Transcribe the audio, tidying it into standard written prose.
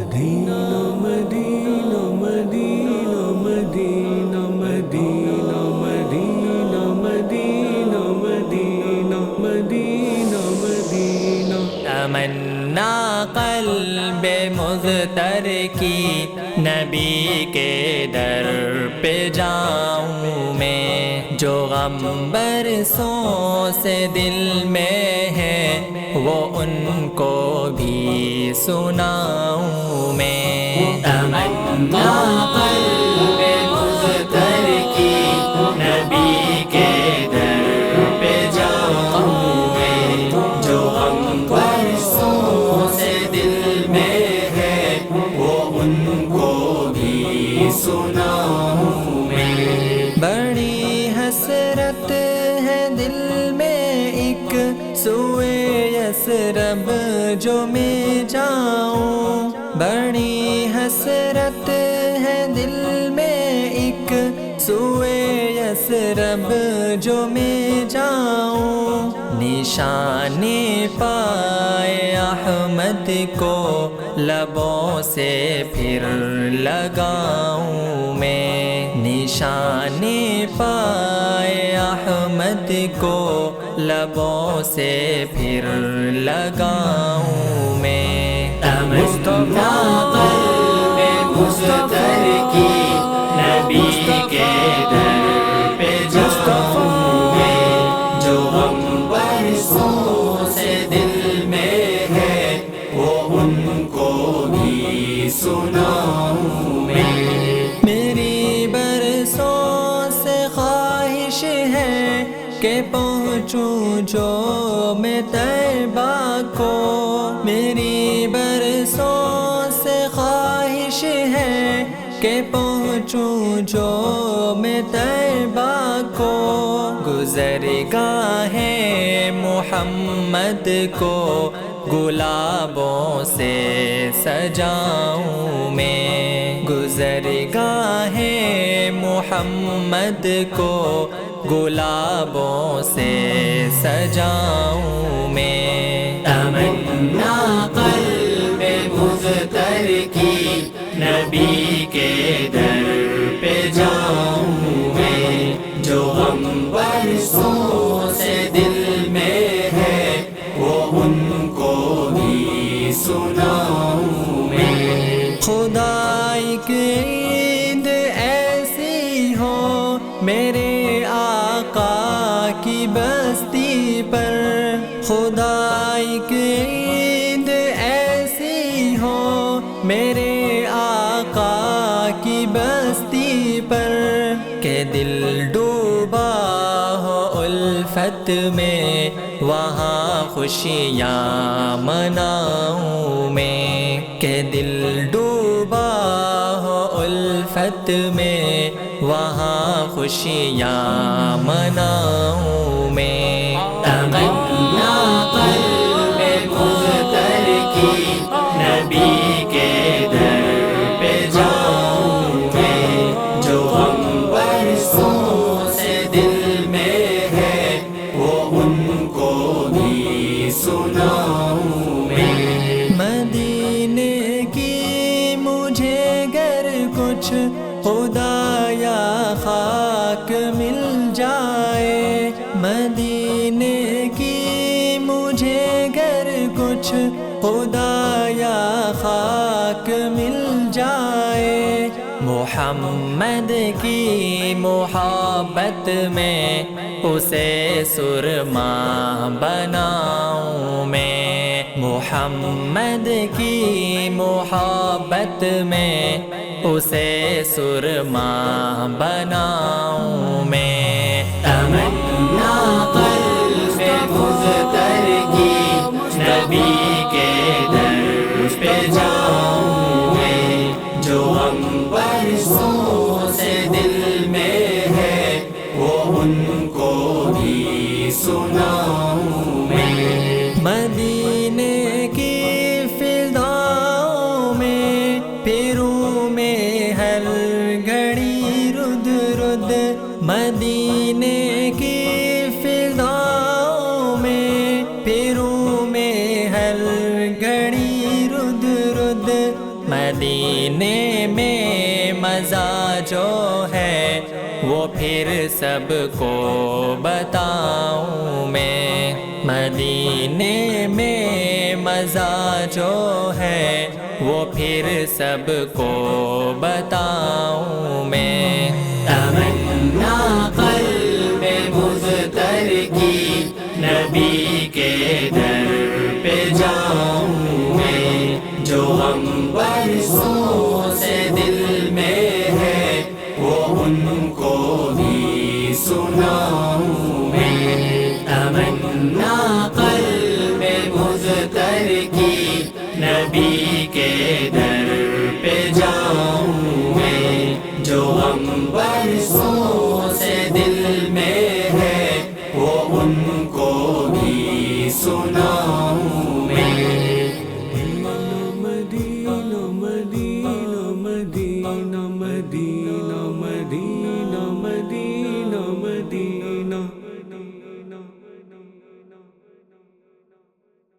مدینہ مدینہ مدینہ مدینہ مدینہ مدینہ مدینہ مدینہ مدینہ مدینہ تمنا قلب مضطر کی نبی کے در پہ جاؤں میں، جو غم برسوں سے دل میں ہے وہ ان کو بھی سناؤں میں۔ تمنا قلب مضطر کی نبی کے در پہ جاؤں میں، جو غم برسوں سے دل میں ہے وہ ان کو بھی سناؤں میں۔ بڑی حسرت ہے دل میں ایک سوئے یثرب جو میں جاؤں، بڑی حسرت ہے دل میں ایک سوئے یثرب جو میں جاؤں، نشان پائے احمد کو لبوں سے پھر لگاؤں میں، نشان پائے احمد کو لبوں سے پھر لگاؤں میں۔ تمنا قلب مضطر کی نبی کے در پہ جاؤں میں، جو غم برسوں سے دل میں ہے وہ ان کو بھی سناؤں میں۔ میری برسوں سے خواہش ہے کہ پہنچوں جو میں طیبہ کو، میری برسوں سے خواہش ہے کہ پہنچوں جو میں طیبہ کو، گزر گاہ محمد کو گلابوں سے سجاؤں میں، گزر گاہ محمد کو گلابوں سے سجاؤں میں۔ تمنا قلب مضطر کی نبی کے در پہ جاؤں میں، جو غم برسوں سے دل میں ہے وہ ان کو بھی سناؤں میں۔ خدا ایک عید ایسی ہو میرے آقا کی بستی پر، خدا ایک عید ایسی ہو میرے آقا کی بستی پر، کہ دل ڈوبا ہو الفت میں وہاں خوشیاں مناؤں میں، کہ دل ڈوبا ہو الفت میں وہاں خوشیاں مناؤں میں۔ تمنا قلب مضطر کی نبی کے در پہ جاؤں میں، جو غم برسوں سے دل میں ہے وہ ان کو بھی سناؤں میں۔ مدینے کی مجھے گر کچھ خدا یا خاک مل جائے، مدینے کی مجھے گر کچھ خدا یا خاک مل جائے، محمد کی محبت میں اسے سرما بناؤں میں، محمد کی محبت میں اسے سرما بناؤں میں۔ تمنا قلب مضطر کی نبی کے در پہ جاؤں میں، جو غم برسوں سے دل میں ہے وہ ان کو بھی سناؤں میں۔ مدینے کی فضاؤں میں پھروں میں ہر گھڑی رد رد، مدینے کی فضاؤں میں پھروں میں ہر گھڑی رد رد، میں جو ہے وہ پھر سب کو بتاؤں میں، مدینے میں مزہ جو ہے وہ پھر سب کو بتاؤں میں، تمنا قلب مضطر کی نبی کے در پہ جاؤں میں، جو ہم برسوں سے دل میں ہے وہ ان کو بھی سناؤں میں، تمنا قلب مضطر کی نبی کے در پہ جاؤں میں، جو ہم برسوں سے دل میں ہے وہ ان کو بھی سناؤں